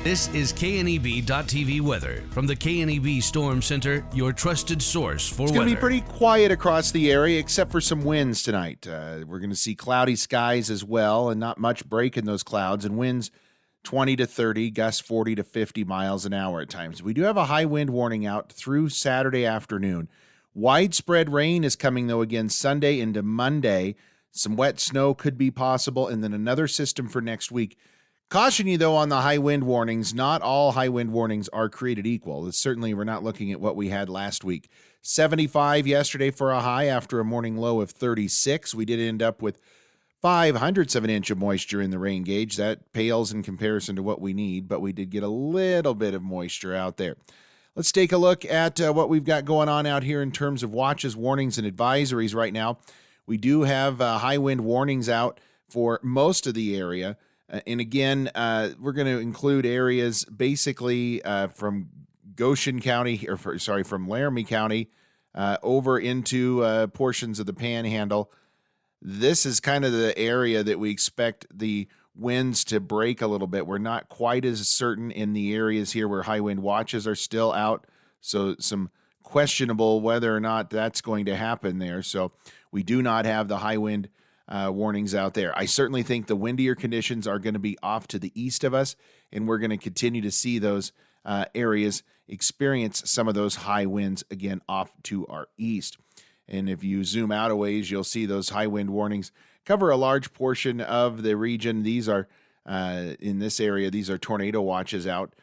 This is KNEB.TV weather. From the KNEB Storm Center, your trusted source for weather. It's going to be pretty quiet across the area except for some winds tonight. We're going to see cloudy skies as well and not much break in those clouds, and winds 20 to 30, gusts 40 to 50 miles an hour at times. We do have a high wind warning out through Saturday afternoon. Widespread rain is coming, though, again Sunday into Monday. Some wet snow could be possible, and then another system for next week. Caution you, though, on the high wind warnings. Not all high wind warnings are created equal. Certainly, we're not looking at what we had last week. 75 yesterday for a high after a morning low of 36. We did end up with 0.05 of an inch of moisture in the rain gauge. That pales in comparison to what we need, but we did get a little bit of moisture out there. Let's take a look at what we've got going on out here in terms of watches, warnings, and advisories right now. We do have high wind warnings out for most of the area. And again, we're going to include areas basically from Goshen County, from Laramie County over into portions of the Panhandle. This is kind of the area that we expect the winds to break a little bit. We're not quite as certain in the areas here where high wind watches are still out. So some questionable whether or not that's going to happen there. So we do not have the high wind warnings out there. I certainly think the windier conditions are going to be off to the east of us, and we're going to continue to see those areas experience some of those high winds again off to our east. And if you zoom out a ways, you'll see those high wind warnings cover a large portion of the region. These are, in this area, these are tornado watches out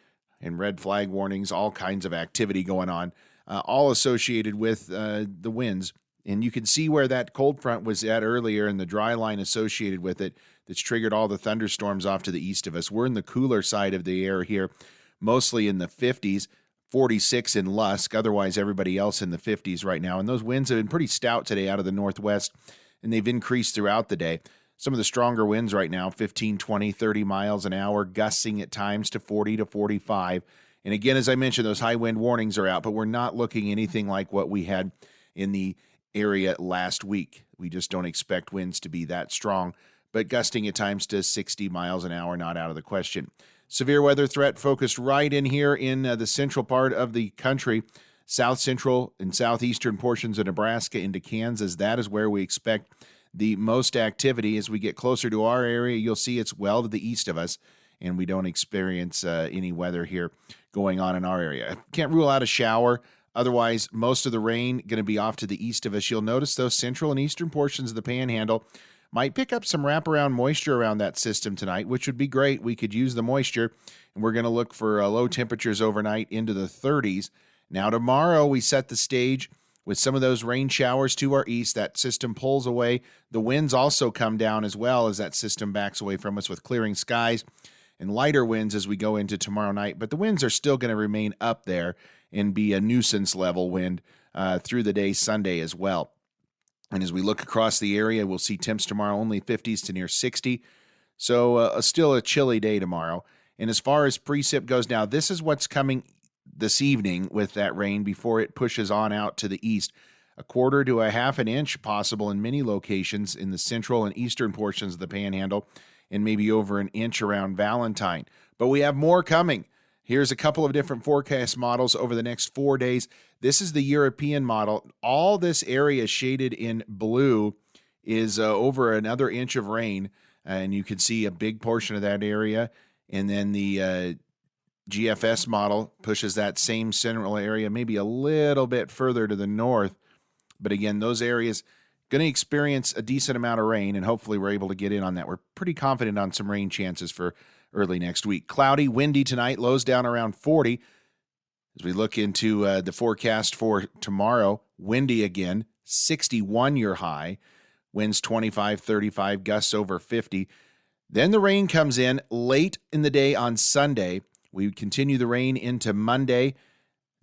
and red flag warnings, all kinds of activity going on, all associated with the winds. And you can see where that cold front was at earlier and the dry line associated with it that's triggered all the thunderstorms off to the east of us. We're in the cooler side of the air here, mostly in the 50s, 46 in Lusk. Otherwise, everybody else in the 50s right now. And those winds have been pretty stout today out of the northwest, and they've increased throughout the day. Some of the stronger winds right now, 15, 20, 30 miles an hour, gusting at times to 40 to 45. And again, as I mentioned, those high wind warnings are out, but we're not looking anything like what we had in the area last week. We just don't expect winds to be that strong, but gusting at times to 60 miles an hour, not out of the question. Severe weather threat focused right in here in the central part of the country, south central and southeastern portions of Nebraska into Kansas. That is where we expect the most activity. As we get closer to our area, you'll see it's well to the east of us, and we don't experience any weather here going on in our area. Can't rule out a shower. Otherwise, most of the rain going to be off to the east of us. You'll notice those central and eastern portions of the Panhandle might pick up some wraparound moisture around that system tonight, which would be great. We could use the moisture, and we're going to look for low temperatures overnight into the 30s. Now, tomorrow, we set the stage with some of those rain showers to our east. That system pulls away. The winds also come down as well as that system backs away from us with clearing skies and lighter winds as we go into tomorrow night. But the winds are still going to remain up there and be a nuisance level wind through the day Sunday as well. And as we look across the area, we'll see temps tomorrow only 50s to near 60. So still a chilly day tomorrow. And as far as precip goes now, this is what's coming this evening with that rain before it pushes on out to the east. 1/4 to 1/2 an inch possible in many locations in the central and eastern portions of the Panhandle, and maybe over an inch around Valentine. But we have more coming. Here's a couple of different forecast models over the next 4 days. This is the European model. All this area shaded in blue is over another inch of rain, and you can see a big portion of that area. And then the GFS model pushes that same central area maybe a little bit further to the north. But again, those areas going to experience a decent amount of rain, and hopefully we're able to get in on that. We're pretty confident on some rain chances for early next week. Cloudy, windy tonight, lows down around 40. As we look into the forecast for tomorrow, windy again, 61 your high, winds 25, 35, gusts over 50. Then the rain comes in late in the day on Sunday. We continue the rain into Monday,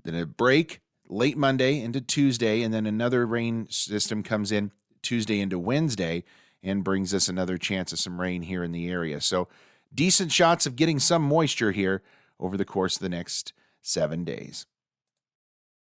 then a break late Monday into Tuesday, and then another rain system comes in Tuesday into Wednesday and brings us another chance of some rain here in the area. So decent shots of getting some moisture here over the course of the next 7 days.